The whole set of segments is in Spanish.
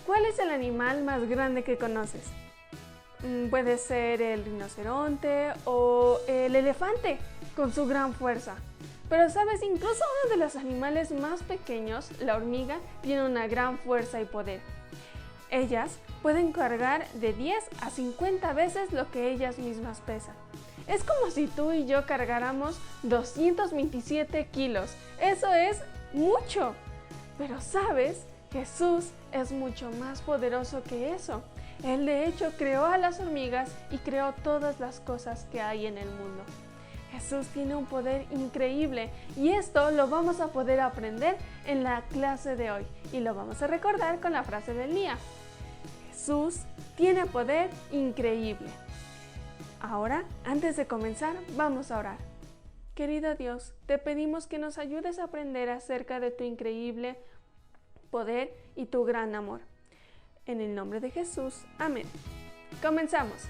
¿cuál es el animal más grande que conoces? Puede ser el rinoceronte o el elefante, con su gran fuerza. Pero sabes, incluso uno de los animales más pequeños, la hormiga, tiene una gran fuerza y poder. Ellas pueden cargar de 10 a 50 veces lo que ellas mismas pesan. Es como si tú y yo cargáramos 227 kilos. Eso es mucho. Pero sabes, Jesús es mucho más poderoso que eso. Él de hecho creó a las hormigas y creó todas las cosas que hay en el mundo. Jesús tiene un poder increíble y esto lo vamos a poder aprender en la clase de hoy y lo vamos a recordar con la frase del día. Jesús tiene poder increíble. Ahora, antes de comenzar, vamos a orar. Querido Dios, te pedimos que nos ayudes a aprender acerca de tu increíble poder y tu gran amor. En el nombre de Jesús, amén. Comenzamos.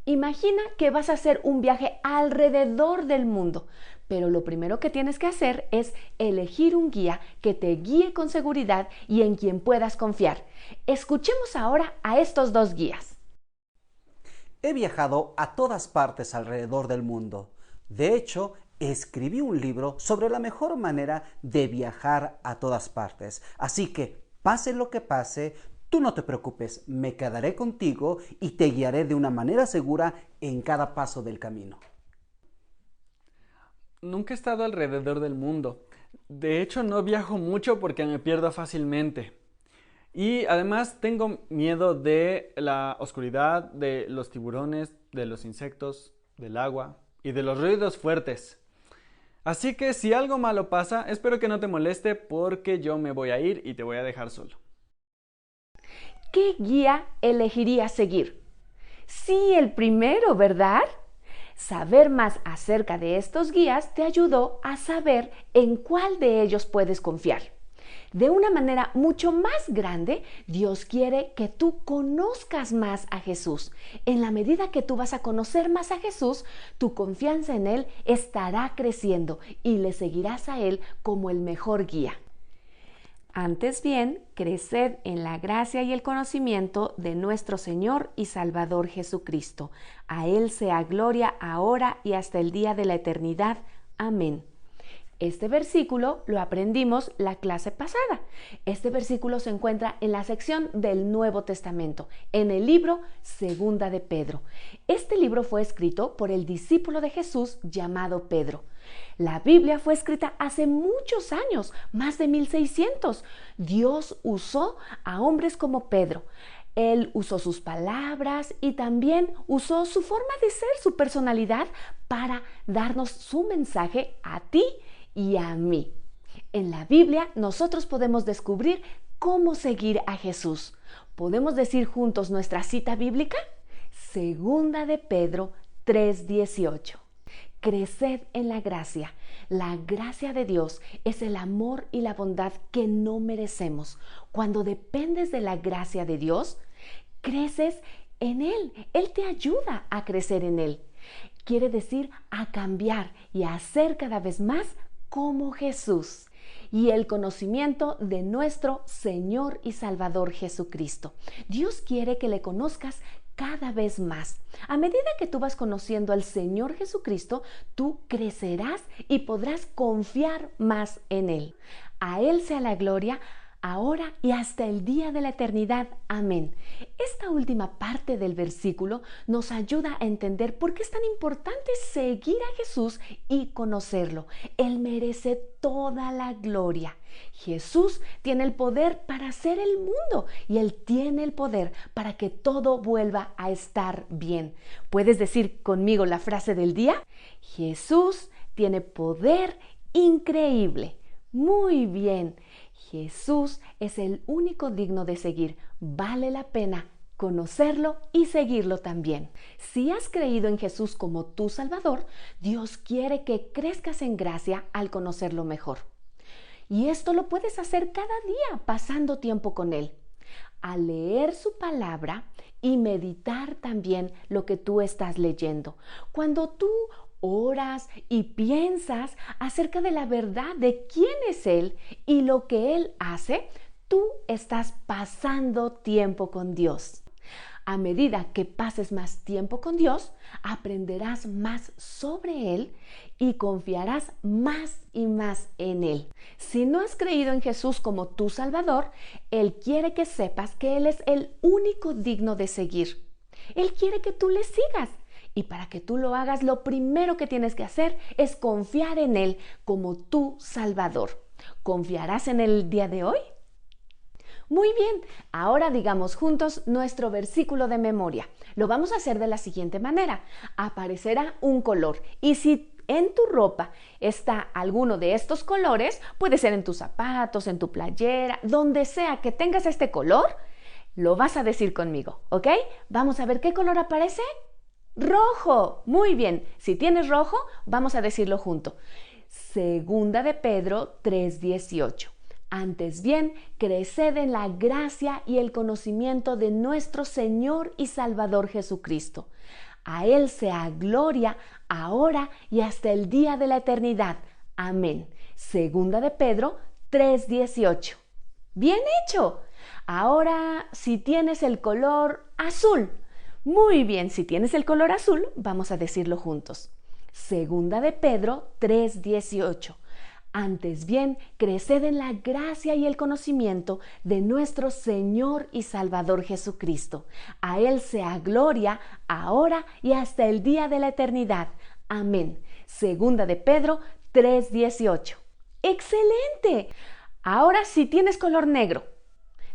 Imagina que vas a hacer un viaje alrededor del mundo, pero lo primero que tienes que hacer es elegir un guía que te guíe con seguridad y en quien puedas confiar. Escuchemos ahora a estos dos guías. He viajado a todas partes alrededor del mundo. De hecho, escribí un libro sobre la mejor manera de viajar a todas partes. Así que, pase lo que pase, tú no te preocupes, me quedaré contigo y te guiaré de una manera segura en cada paso del camino. Nunca he estado alrededor del mundo. De hecho, no viajo mucho porque me pierdo fácilmente. Y además tengo miedo de la oscuridad, de los tiburones, de los insectos, del agua y de los ruidos fuertes. Así que si algo malo pasa, espero que no te moleste porque yo me voy a ir y te voy a dejar solo. ¿Qué guía elegirías seguir? Sí, el primero, ¿verdad? Saber más acerca de estos guías te ayudó a saber en cuál de ellos puedes confiar. De una manera mucho más grande, Dios quiere que tú conozcas más a Jesús. En la medida que tú vas a conocer más a Jesús, tu confianza en Él estará creciendo y le seguirás a Él como el mejor guía. Antes bien, creced en la gracia y el conocimiento de nuestro Señor y Salvador Jesucristo. A Él sea gloria ahora y hasta el día de la eternidad. Amén. Este versículo lo aprendimos la clase pasada. Este versículo se encuentra en la sección del Nuevo Testamento, en el libro Segunda de Pedro. Este libro fue escrito por el discípulo de Jesús llamado Pedro. La Biblia fue escrita hace muchos años, más de 1600. Dios usó a hombres como Pedro. Él usó sus palabras y también usó su forma de ser, su personalidad, para darnos su mensaje a ti y a mí. En la Biblia nosotros podemos descubrir cómo seguir a Jesús. ¿Podemos decir juntos nuestra cita bíblica? Segunda de Pedro 3:18. Creced en la gracia. La gracia de Dios es el amor y la bondad que no merecemos. Cuando dependes de la gracia de Dios, creces en Él. Él te ayuda a crecer en Él. Quiere decir a cambiar y a ser cada vez más como Jesús. Y el conocimiento de nuestro Señor y Salvador Jesucristo. Dios quiere que le conozcas cada vez más. A medida que tú vas conociendo al Señor Jesucristo, tú crecerás y podrás confiar más en Él. A Él sea la gloria, ahora y hasta el día de la eternidad. Amén. Esta última parte del versículo nos ayuda a entender por qué es tan importante seguir a Jesús y conocerlo. Él merece toda la gloria. Jesús tiene el poder para hacer el mundo y Él tiene el poder para que todo vuelva a estar bien. ¿Puedes decir conmigo la frase del día? Jesús tiene poder increíble. Muy bien. Jesús es el único digno de seguir. Vale la pena conocerlo y seguirlo también. Si has creído en Jesús como tu Salvador, Dios quiere que crezcas en gracia al conocerlo mejor. Y esto lo puedes hacer cada día pasando tiempo con Él. Al leer su palabra y meditar también lo que tú estás leyendo. Cuando tú oras y piensas acerca de la verdad de quién es Él y lo que Él hace, tú estás pasando tiempo con Dios. A medida que pases más tiempo con Dios, aprenderás más sobre Él y confiarás más y más en Él. Si no has creído en Jesús como tu Salvador, Él quiere que sepas que Él es el único digno de seguir. Él quiere que tú le sigas. Y para que tú lo hagas, lo primero que tienes que hacer es confiar en Él como tu Salvador. ¿Confiarás en Él el día de hoy? Muy bien, ahora digamos juntos nuestro versículo de memoria. Lo vamos a hacer de la siguiente manera. Aparecerá un color y si en tu ropa está alguno de estos colores, puede ser en tus zapatos, en tu playera, donde sea que tengas este color, lo vas a decir conmigo, ¿ok? Vamos a ver qué color aparece. Rojo. Muy bien. Si tienes rojo, vamos a decirlo junto. Segunda de Pedro 3:18. Antes bien, creced en la gracia y el conocimiento de nuestro Señor y Salvador Jesucristo. A Él sea gloria ahora y hasta el día de la eternidad. Amén. Segunda de Pedro 3:18. Bien hecho. Ahora, si tienes el color azul. Muy bien, si tienes el color azul, vamos a decirlo juntos. Segunda de Pedro 3:18. Antes bien, creced en la gracia y el conocimiento de nuestro Señor y Salvador Jesucristo. A Él sea gloria, ahora y hasta el día de la eternidad. Amén. Segunda de Pedro 3:18. ¡Excelente! Ahora si tienes color negro,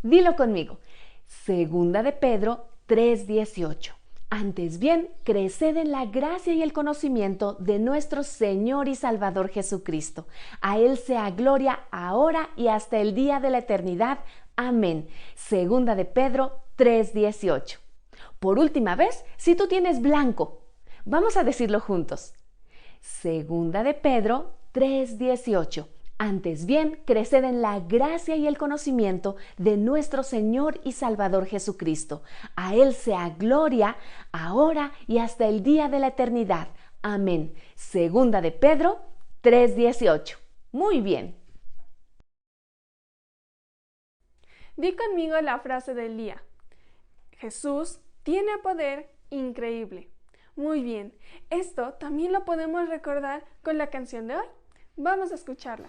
dilo conmigo. Segunda de Pedro 3:18. Antes bien, creced en la gracia y el conocimiento de nuestro Señor y Salvador Jesucristo. A Él sea gloria ahora y hasta el día de la eternidad. Amén. Segunda de Pedro 3:18. Por última vez, si tú tienes blanco, vamos a decirlo juntos. Segunda de Pedro 3:18. Antes bien, creced en la gracia y el conocimiento de nuestro Señor y Salvador Jesucristo. A Él sea gloria, ahora y hasta el día de la eternidad. Amén. Segunda de Pedro 3:18. Muy bien. Di conmigo la frase del día. Jesús tiene poder increíble. Muy bien. Esto también lo podemos recordar con la canción de hoy. Vamos a escucharla.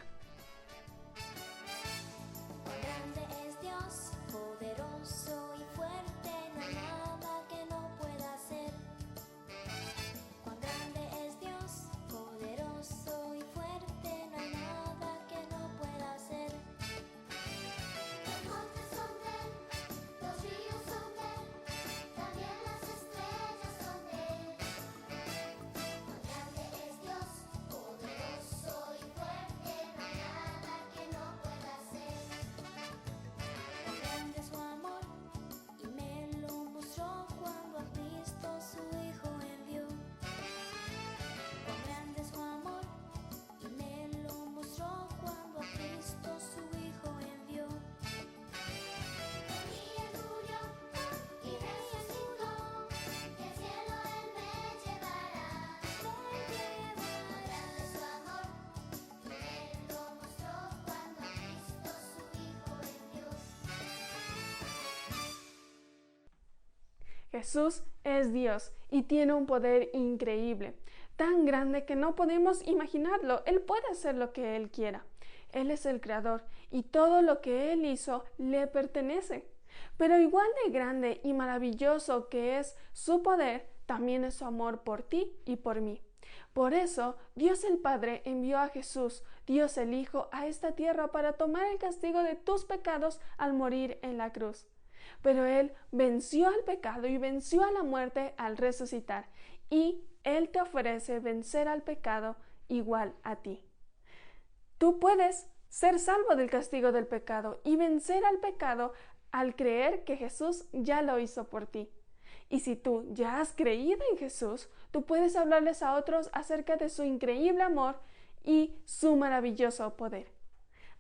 Jesús es Dios y tiene un poder increíble, tan grande que no podemos imaginarlo. Él puede hacer lo que Él quiera. Él es el Creador y todo lo que Él hizo le pertenece. Pero igual de grande y maravilloso que es su poder, también es su amor por ti y por mí. Por eso, Dios el Padre envió a Jesús, Dios el Hijo, a esta tierra para tomar el castigo de tus pecados al morir en la cruz. Pero Él venció al pecado y venció a la muerte al resucitar. Y Él te ofrece vencer al pecado igual a ti. Tú puedes ser salvo del castigo del pecado y vencer al pecado al creer que Jesús ya lo hizo por ti. Y si tú ya has creído en Jesús, tú puedes hablarles a otros acerca de su increíble amor y su maravilloso poder.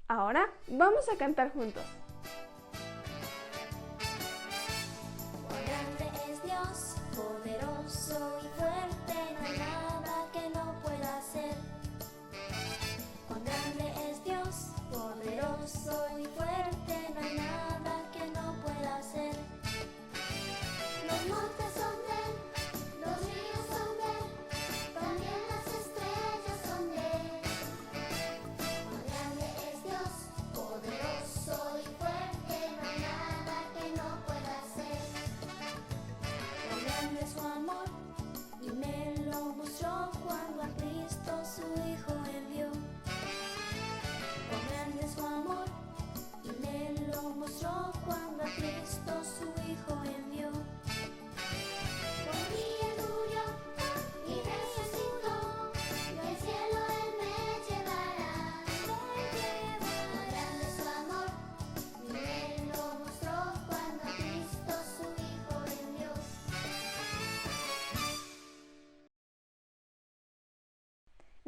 Ahora vamos a cantar juntos. Cuán grande es Dios, poderoso y fuerte, no hay nada que no pueda hacer. Cuán grande es Dios, poderoso y fuerte, no hay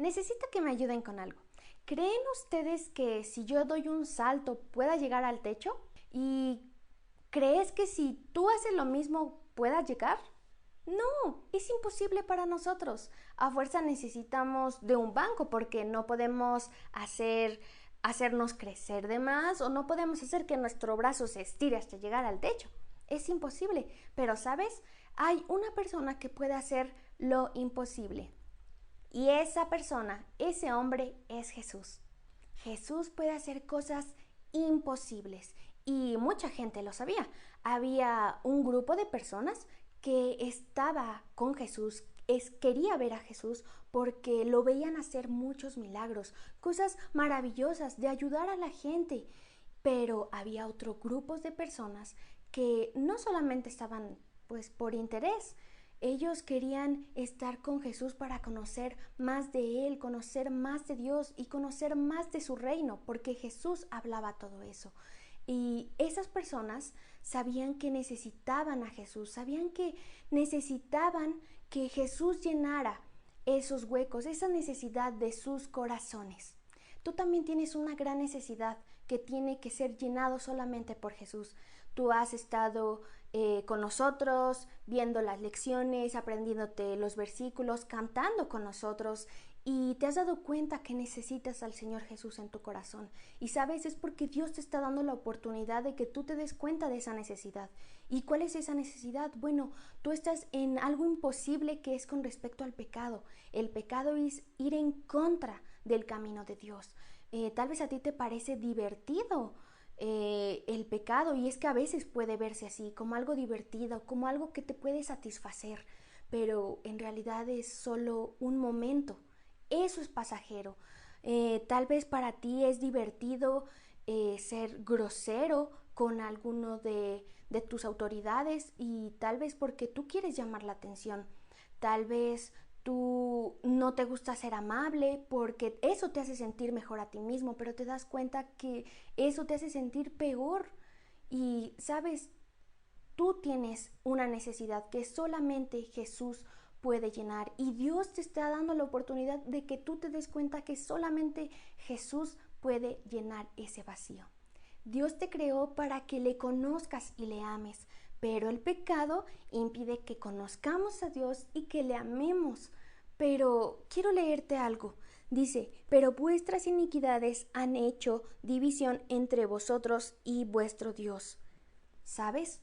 necesito que me ayuden con algo. ¿Creen ustedes que si yo doy un salto pueda llegar al techo? ¿Y crees que si tú haces lo mismo pueda llegar? No, es imposible para nosotros. A fuerza necesitamos de un banco porque no podemos hacernos crecer de más o no podemos hacer que nuestro brazo se estire hasta llegar al techo. Es imposible, pero ¿sabes? Hay una persona que puede hacer lo imposible. Y esa persona, ese hombre es Jesús. Jesús puede hacer cosas imposibles y mucha gente lo sabía. Había un grupo de personas que estaba con Jesús, quería ver a Jesús porque lo veían hacer muchos milagros, cosas maravillosas de ayudar a la gente. Pero había otro grupo de personas que no solamente estaban pues por interés, ellos querían estar con Jesús para conocer más de Él, conocer más de Dios y conocer más de su reino, porque Jesús hablaba todo eso. Y esas personas sabían que necesitaban a Jesús, sabían que necesitaban que Jesús llenara esos huecos, esa necesidad de sus corazones. Tú también tienes una gran necesidad que tiene que ser llenado solamente por Jesús. Tú has estado con nosotros, viendo las lecciones, aprendiéndote los versículos, cantando con nosotros y te has dado cuenta que necesitas al Señor Jesús en tu corazón. Y sabes, es porque Dios te está dando la oportunidad de que tú te des cuenta de esa necesidad. ¿Y cuál es esa necesidad? Bueno, tú estás en algo imposible que es con respecto al pecado. El pecado es ir en contra del camino de Dios. Tal vez a ti te parece divertido el pecado, y es que a veces puede verse así, como algo divertido, como algo que te puede satisfacer, pero en realidad es solo un momento. Eso es pasajero. Tal vez para ti es divertido ser grosero con alguno de tus autoridades, y tal vez porque tú quieres llamar la atención. Tal vez tú no te gusta ser amable porque eso te hace sentir mejor a ti mismo, pero te das cuenta que eso te hace sentir peor. Y sabes, tú tienes una necesidad que solamente Jesús puede llenar, y Dios te está dando la oportunidad de que tú te des cuenta que solamente Jesús puede llenar ese vacío. Dios te creó para que le conozcas y le ames, pero el pecado impide que conozcamos a Dios y que le amemos. Pero quiero leerte algo. Dice, pero vuestras iniquidades han hecho división entre vosotros y vuestro Dios. ¿Sabes?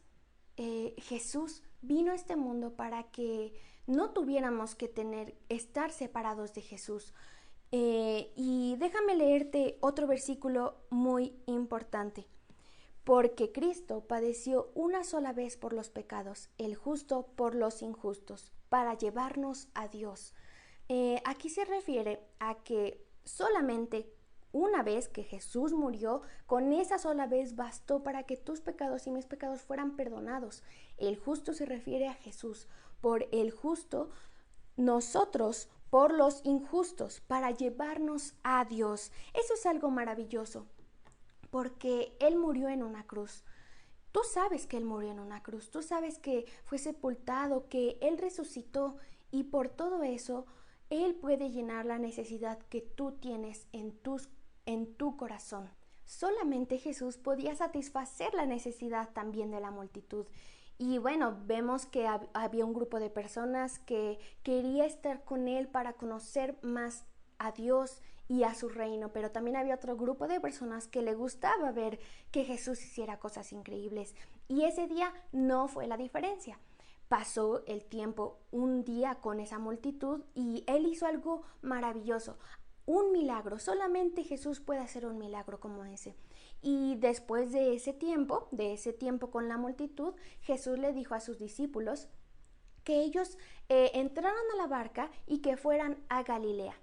Jesús vino a este mundo para que no tuviéramos que estar separados de Jesús. Y déjame leerte otro versículo muy importante. Porque Cristo padeció una sola vez por los pecados, el justo por los injustos, para llevarnos a Dios. Aquí se refiere a que solamente una vez que Jesús murió, con esa sola vez bastó para que tus pecados y mis pecados fueran perdonados. El justo se refiere a Jesús. Por el justo, nosotros por los injustos, para llevarnos a Dios. Eso es algo maravilloso, porque Él murió en una cruz. Tú sabes que Él murió en una cruz, tú sabes que fue sepultado, que Él resucitó, y por todo eso Él puede llenar la necesidad que tú tienes en tu corazón. Solamente Jesús podía satisfacer la necesidad también de la multitud. Y bueno, vemos que había un grupo de personas que quería estar con Él para conocer más a Dios y a su reino, pero también había otro grupo de personas que le gustaba ver que Jesús hiciera cosas increíbles, y ese día no fue la diferencia. Pasó el tiempo, un día con esa multitud, y Él hizo algo maravilloso, un milagro. Solamente Jesús puede hacer un milagro como ese. Y después de ese tiempo con la multitud, Jesús le dijo a sus discípulos que ellos entraran a la barca y que fueran a Galilea.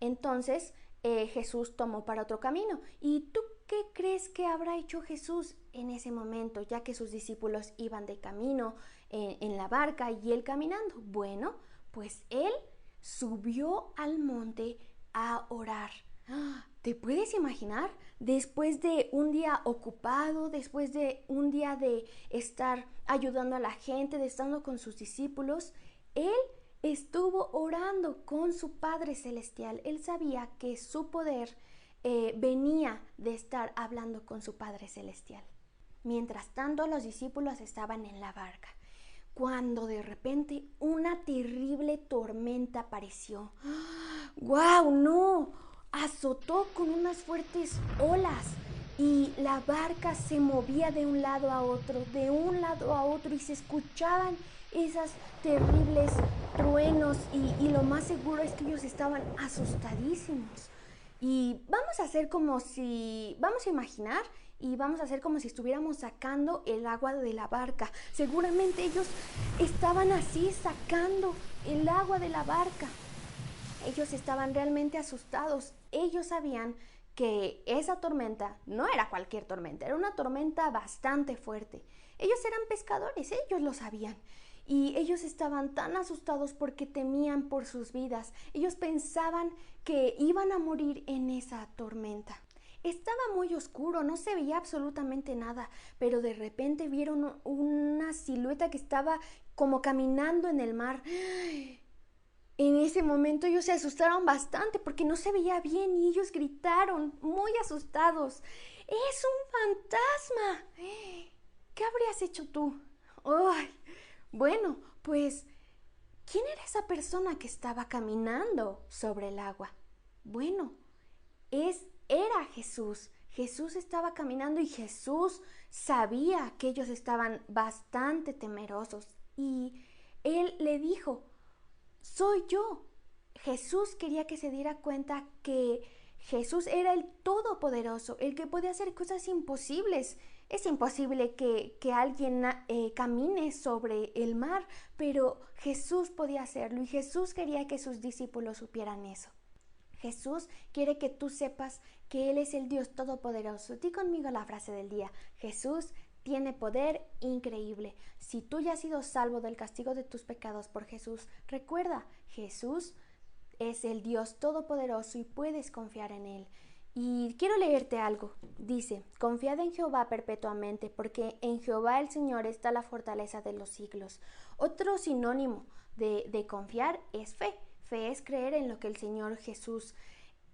Entonces Jesús tomó para otro camino. ¿Y tú qué crees que habrá hecho Jesús en ese momento, ya que sus discípulos iban de camino en la barca y Él caminando? Bueno, pues Él subió al monte a orar. ¿Te puedes imaginar? Después de un día ocupado, después de un día de estar ayudando a la gente, de estando con sus discípulos, Él estuvo orando con su Padre Celestial. Él sabía que su poder venía de estar hablando con su Padre Celestial. Mientras tanto, los discípulos estaban en la barca, cuando de repente una terrible tormenta apareció. ¡Guau! ¡No! Azotó con unas fuertes olas y la barca se movía de un lado a otro, y se escuchaban esas terribles truenos y lo más seguro es que ellos estaban asustadísimos. Y vamos a imaginar y vamos a hacer como si estuviéramos sacando el agua de la barca. Seguramente ellos estaban así sacando el agua de la barca. Ellos estaban realmente asustados. Ellos sabían que esa tormenta no era cualquier tormenta, era una tormenta bastante fuerte. Ellos eran pescadores, ellos lo sabían. Y ellos estaban tan asustados porque temían por sus vidas. Ellos pensaban que iban a morir en esa tormenta. Estaba muy oscuro, no se veía absolutamente nada, pero de repente vieron una silueta que estaba como caminando en el mar. En ese momento ellos se asustaron bastante porque no se veía bien y ellos gritaron muy asustados: ¡Es un fantasma! ¿Qué habrías hecho tú? ¡Ay! Bueno, pues, ¿quién era esa persona que estaba caminando sobre el agua? Bueno, era Jesús. Jesús estaba caminando y Jesús sabía que ellos estaban bastante temerosos. Y él le dijo: soy yo. Jesús quería que se diera cuenta que Jesús era el Todopoderoso, el que podía hacer cosas imposibles. Es imposible que alguien camine sobre el mar, pero Jesús podía hacerlo y Jesús quería que sus discípulos supieran eso. Jesús quiere que tú sepas que Él es el Dios Todopoderoso. Di conmigo la frase del día: Jesús tiene poder increíble. Si tú ya has sido salvo del castigo de tus pecados por Jesús, recuerda, Jesús es el Dios Todopoderoso y puedes confiar en Él. Y quiero leerte algo. Dice: confiad en Jehová perpetuamente, porque en Jehová el Señor está la fortaleza de los siglos. Otro sinónimo de confiar es fe. Fe es creer en lo que el Señor Jesús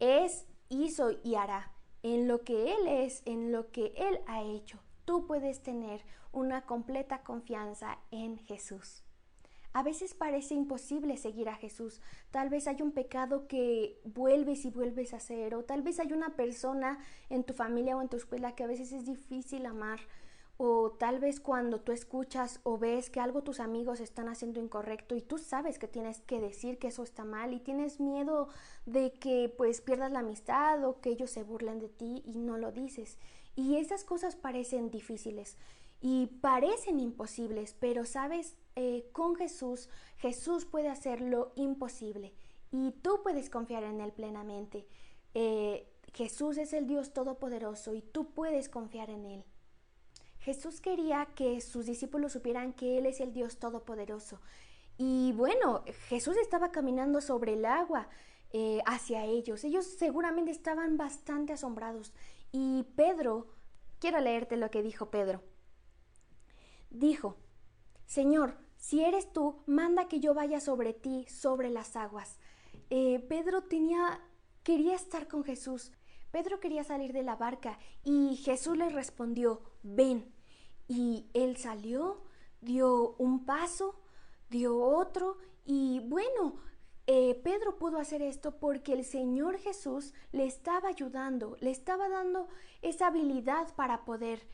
es, hizo y hará, en lo que Él es, en lo que Él ha hecho. Tú puedes tener una completa confianza en Jesús. A veces parece imposible seguir a Jesús. Tal vez hay un pecado que vuelves y vuelves a hacer, o tal vez hay una persona en tu familia o en tu escuela que a veces es difícil amar, o tal vez cuando tú escuchas o ves que algo tus amigos están haciendo incorrecto y tú sabes que tienes que decir que eso está mal y tienes miedo de que pues pierdas la amistad o que ellos se burlen de ti y no lo dices. Y esas cosas parecen difíciles y parecen imposibles, pero sabes, con Jesús puede hacer lo imposible y tú puedes confiar en Él plenamente. Jesús es el Dios Todopoderoso y tú puedes confiar en Él. Jesús quería que sus discípulos supieran que Él es el Dios Todopoderoso. Y bueno, Jesús estaba caminando sobre el agua hacia ellos. Ellos seguramente estaban bastante asombrados. Y Pedro, quiero leerte lo que dijo Pedro. Dijo: Señor, si eres tú, manda que yo vaya sobre ti, sobre las aguas. Pedro quería estar con Jesús. Pedro quería salir de la barca y Jesús le respondió: ven. Y él salió, dio un paso, dio otro y bueno, Pedro pudo hacer esto porque el Señor Jesús le estaba ayudando, le estaba dando esa habilidad para poder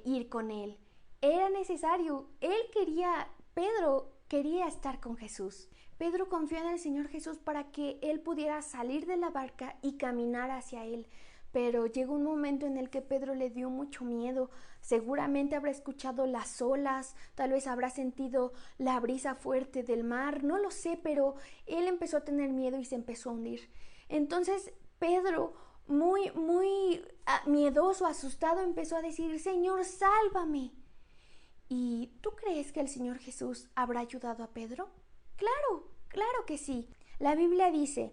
ir con él. Era necesario, Pedro quería estar con Jesús. Pedro confió en el Señor Jesús para que él pudiera salir de la barca y caminar hacia él. Pero llegó un momento en el que Pedro le dio mucho miedo. Seguramente habrá escuchado las olas, tal vez habrá sentido la brisa fuerte del mar, no lo sé, pero él empezó a tener miedo y se empezó a hundir. Entonces Pedro, muy miedoso, asustado, empezó a decir: Señor, sálvame. ¿Y tú crees que el Señor Jesús habrá ayudado a Pedro? Claro que sí. La Biblia dice: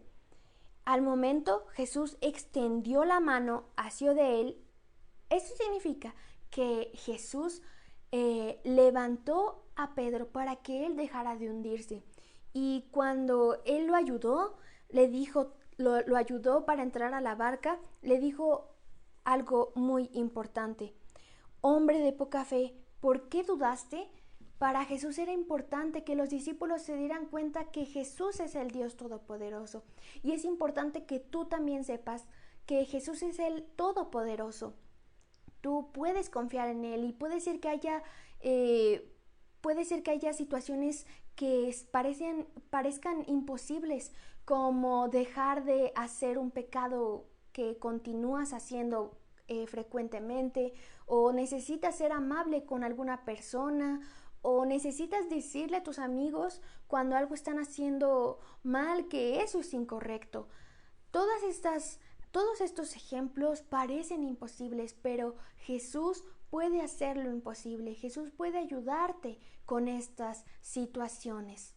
al momento Jesús extendió la mano hacia de él. Eso significa que Jesús levantó a Pedro para que él dejara de hundirse. Y cuando él lo ayudó, le dijo, lo ayudó para entrar a la barca, le dijo algo muy importante. Hombre de poca fe, ¿por qué dudaste? Para Jesús era importante que los discípulos se dieran cuenta que Jesús es el Dios Todopoderoso. Y es importante que tú también sepas que Jesús es el Todopoderoso. Tú puedes confiar en Él y puede ser que haya situaciones que parezcan imposibles, como dejar de hacer un pecado que continúas haciendo frecuentemente, o necesitas ser amable con alguna persona, o necesitas decirle a tus amigos cuando algo están haciendo mal, que eso es incorrecto. Todos estos ejemplos parecen imposibles, pero Jesús puede hacer lo imposible. Jesús puede ayudarte con estas situaciones.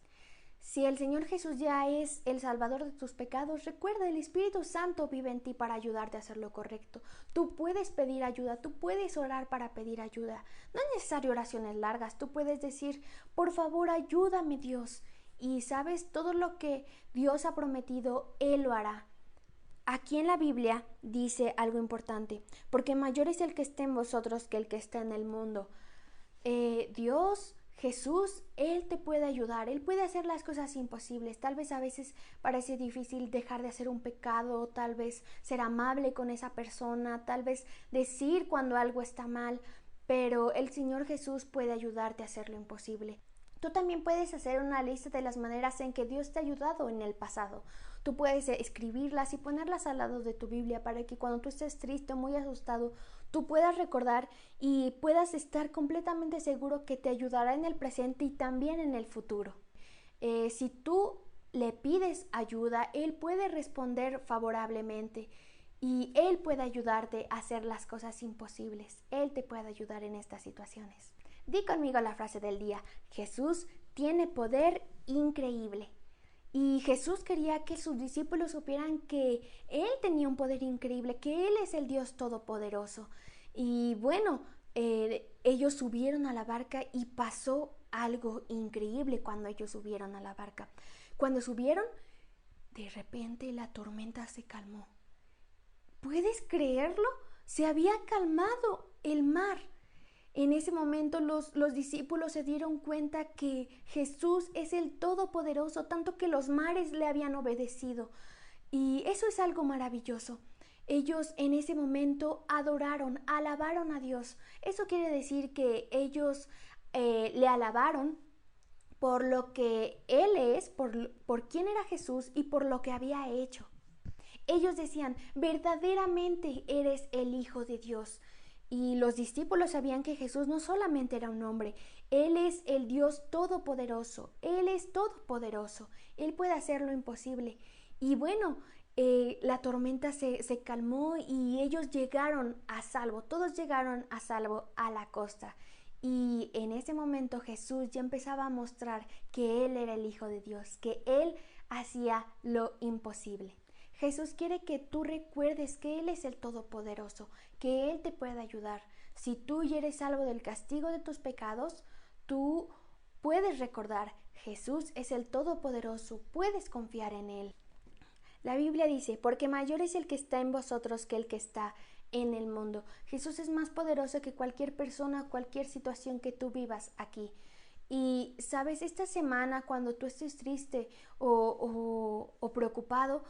Si el Señor Jesús ya es el Salvador de tus pecados, recuerda, el Espíritu Santo vive en ti para ayudarte a hacer lo correcto. Tú puedes pedir ayuda, tú puedes orar para pedir ayuda. No es necesario oraciones largas, tú puedes decir, por favor, ayúdame, Dios. Y sabes, todo lo que Dios ha prometido, Él lo hará. Aquí en la Biblia dice algo importante, porque mayor es el que está en vosotros que el que está en el mundo. Dios, Jesús, Él te puede ayudar, Él puede hacer las cosas imposibles. Tal vez a veces parece difícil dejar de hacer un pecado, tal vez ser amable con esa persona, tal vez decir cuando algo está mal, pero el Señor Jesús puede ayudarte a hacer lo imposible. Tú también puedes hacer una lista de las maneras en que Dios te ha ayudado en el pasado. Tú puedes escribirlas y ponerlas al lado de tu Biblia para que cuando tú estés triste o muy asustado, tú puedas recordar y puedas estar completamente seguro que te ayudará en el presente y también en el futuro. Si tú le pides ayuda, Él puede responder favorablemente y Él puede ayudarte a hacer las cosas imposibles. Él te puede ayudar en estas situaciones. Di conmigo la frase del día: Jesús tiene poder increíble. Y Jesús quería que sus discípulos supieran que Él tenía un poder increíble, que Él es el Dios Todopoderoso. Y bueno, ellos subieron a la barca y pasó algo increíble cuando ellos subieron a la barca. Cuando subieron, de repente la tormenta se calmó. ¿Puedes creerlo? Se había calmado el mar. En ese momento los discípulos se dieron cuenta que Jesús es el Todopoderoso, tanto que los mares le habían obedecido. Y eso es algo maravilloso. Ellos en ese momento adoraron, alabaron a Dios. Eso quiere decir que ellos le alabaron por lo que Él es, por quién era Jesús y por lo que había hecho. Ellos decían, verdaderamente eres el Hijo de Dios. Y los discípulos sabían que Jesús no solamente era un hombre, Él es el Dios Todopoderoso, Él es todopoderoso, Él puede hacer lo imposible. Y bueno, la tormenta se calmó y ellos llegaron a salvo, todos llegaron a salvo a la costa. Y en ese momento Jesús ya empezaba a mostrar que Él era el Hijo de Dios, que Él hacía lo imposible. Jesús quiere que tú recuerdes que Él es el Todopoderoso, que Él te puede ayudar. Si tú ya eres salvo del castigo de tus pecados, tú puedes recordar, Jesús es el Todopoderoso, puedes confiar en Él. La Biblia dice, porque mayor es el que está en vosotros que el que está en el mundo. Jesús es más poderoso que cualquier persona, cualquier situación que tú vivas aquí. Y sabes, esta semana cuando tú estés triste o preocupado,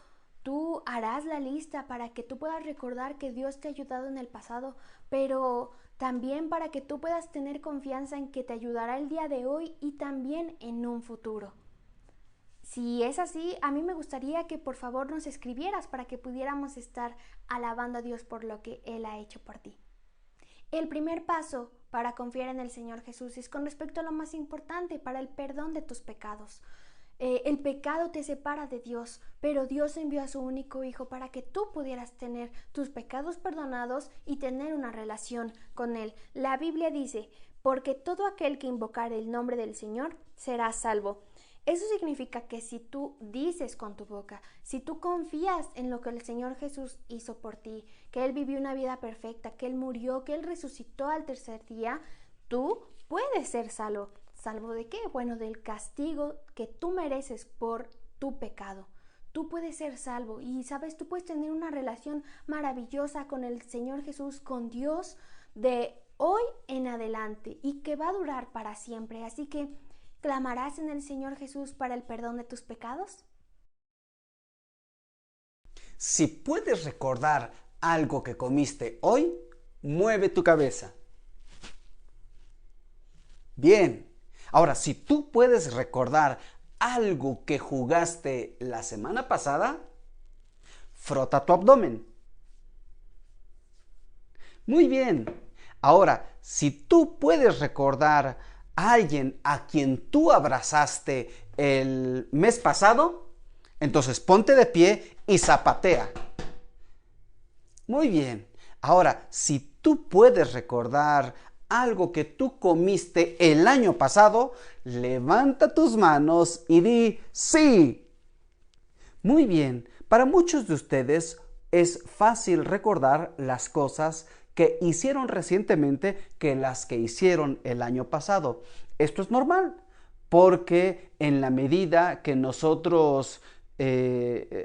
tú harás la lista para que tú puedas recordar que Dios te ha ayudado en el pasado, pero también para que tú puedas tener confianza en que te ayudará el día de hoy y también en un futuro. Si es así, a mí me gustaría que por favor nos escribieras para que pudiéramos estar alabando a Dios por lo que Él ha hecho por ti. El primer paso para confiar en el Señor Jesús es con respecto a lo más importante, para el perdón de tus pecados. El pecado te separa de Dios, pero Dios envió a su único Hijo para que tú pudieras tener tus pecados perdonados y tener una relación con Él. La Biblia dice, porque todo aquel que invocare el nombre del Señor será salvo. Eso significa que si tú dices con tu boca, si tú confías en lo que el Señor Jesús hizo por ti, que Él vivió una vida perfecta, que Él murió, que Él resucitó al tercer día, tú puedes ser salvo. ¿Salvo de qué? Bueno, del castigo que tú mereces por tu pecado. Tú puedes ser salvo y, ¿sabes? Tú puedes tener una relación maravillosa con el Señor Jesús, con Dios, de hoy en adelante y que va a durar para siempre. Así que, ¿clamarás en el Señor Jesús para el perdón de tus pecados? Si puedes recordar algo que comiste hoy, mueve tu cabeza. Bien. Ahora, si tú puedes recordar algo que jugaste la semana pasada, frota tu abdomen. Muy bien. Ahora, si tú puedes recordar a alguien a quien tú abrazaste el mes pasado, entonces ponte de pie y zapatea. Muy bien. Ahora, si tú puedes recordar algo que tú comiste el año pasado, levanta tus manos y di sí. Muy bien. Para muchos de ustedes es fácil recordar las cosas que hicieron recientemente que las que hicieron el año pasado. Esto es normal, porque en la medida que nosotros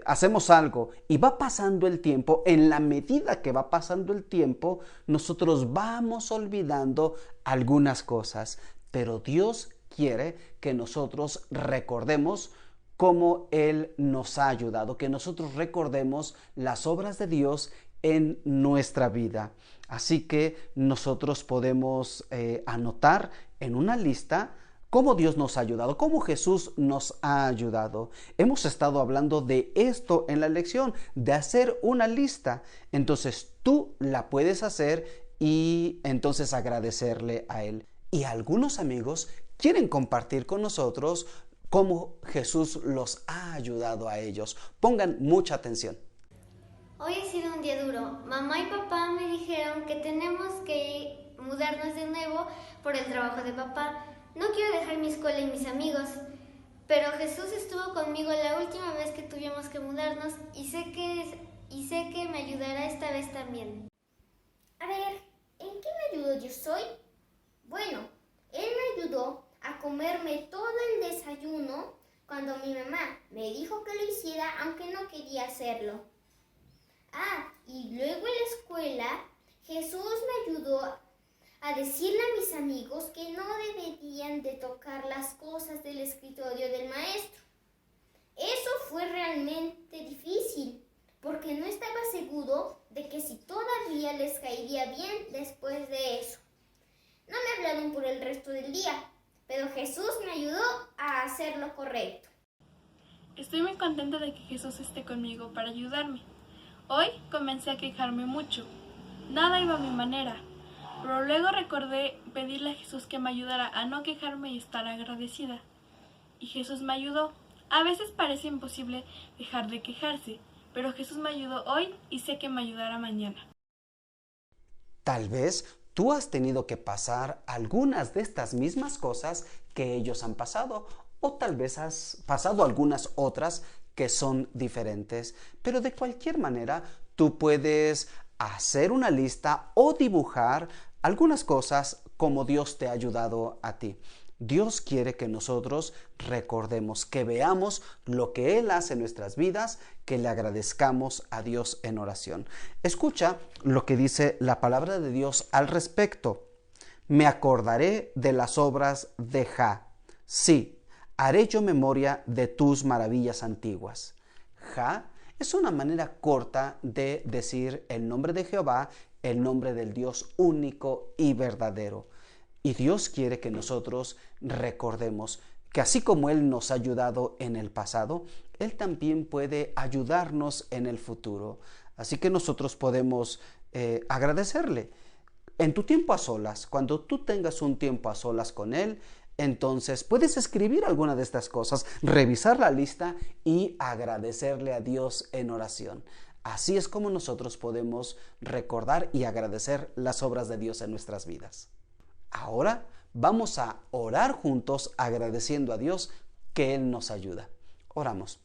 hacemos algo y va pasando el tiempo, en la medida que va pasando el tiempo, nosotros vamos olvidando algunas cosas, pero Dios quiere que nosotros recordemos cómo Él nos ha ayudado, que nosotros recordemos las obras de Dios en nuestra vida. Así que nosotros podemos anotar en una lista cómo Dios nos ha ayudado, cómo Jesús nos ha ayudado. Hemos estado hablando de esto en la lección, de hacer una lista. Entonces tú la puedes hacer y entonces agradecerle a Él. Y algunos amigos quieren compartir con nosotros cómo Jesús los ha ayudado a ellos. Pongan mucha atención. Hoy ha sido un día duro. Mamá y papá me dijeron que tenemos que mudarnos de nuevo por el trabajo de papá. No quiero dejar mi escuela y mis amigos, pero Jesús estuvo conmigo la última vez que tuvimos que mudarnos y sé que me ayudará esta vez también. A ver, ¿en qué me ayudó Dios hoy? Bueno, Él me ayudó a comerme todo el desayuno cuando mi mamá me dijo que lo hiciera aunque no quería hacerlo. Y luego en la escuela Jesús me ayudó a decirle a mis amigos que no deberían de tocar las cosas del escritorio del maestro. Eso fue realmente difícil, porque no estaba seguro de que si todavía les caería bien después de eso. No me hablaron por el resto del día, pero Jesús me ayudó a hacer lo correcto. Estoy muy contenta de que Jesús esté conmigo para ayudarme. Hoy comencé a quejarme mucho. Nada iba a mi manera. Pero luego recordé pedirle a Jesús que me ayudara a no quejarme y estar agradecida. Y Jesús me ayudó. A veces parece imposible dejar de quejarse, pero Jesús me ayudó hoy y sé que me ayudará mañana. Tal vez tú has tenido que pasar algunas de estas mismas cosas que ellos han pasado, o tal vez has pasado algunas otras que son diferentes, pero de cualquier manera tú puedes hacer una lista o dibujar algunas cosas como Dios te ha ayudado a ti. Dios quiere que nosotros recordemos, que veamos lo que Él hace en nuestras vidas, que le agradezcamos a Dios en oración. Escucha lo que dice la palabra de Dios al respecto. Me acordaré de las obras de Jah. Sí, haré yo memoria de tus maravillas antiguas. Jah es una manera corta de decir el nombre de Jehová, el nombre del Dios único y verdadero. Y Dios quiere que nosotros recordemos que así como Él nos ha ayudado en el pasado, Él también puede ayudarnos en el futuro. Así que nosotros podemos agradecerle. En tu tiempo a solas, cuando tú tengas un tiempo a solas con Él, entonces puedes escribir alguna de estas cosas, revisar la lista y agradecerle a Dios en oración. Así es como nosotros podemos recordar y agradecer las obras de Dios en nuestras vidas. Ahora vamos a orar juntos agradeciendo a Dios que Él nos ayuda. Oramos.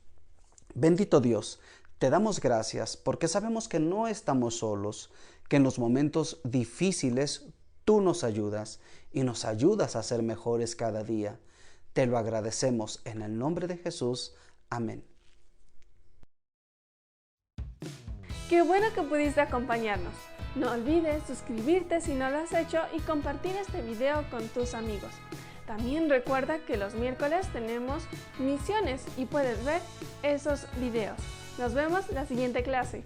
Bendito Dios, te damos gracias porque sabemos que no estamos solos, que en los momentos difíciles Tú nos ayudas y nos ayudas a ser mejores cada día. Te lo agradecemos en el nombre de Jesús. Amén. Qué bueno que pudiste acompañarnos. No olvides suscribirte si no lo has hecho y compartir este video con tus amigos. También recuerda que los miércoles tenemos misiones y puedes ver esos videos. Nos vemos en la siguiente clase.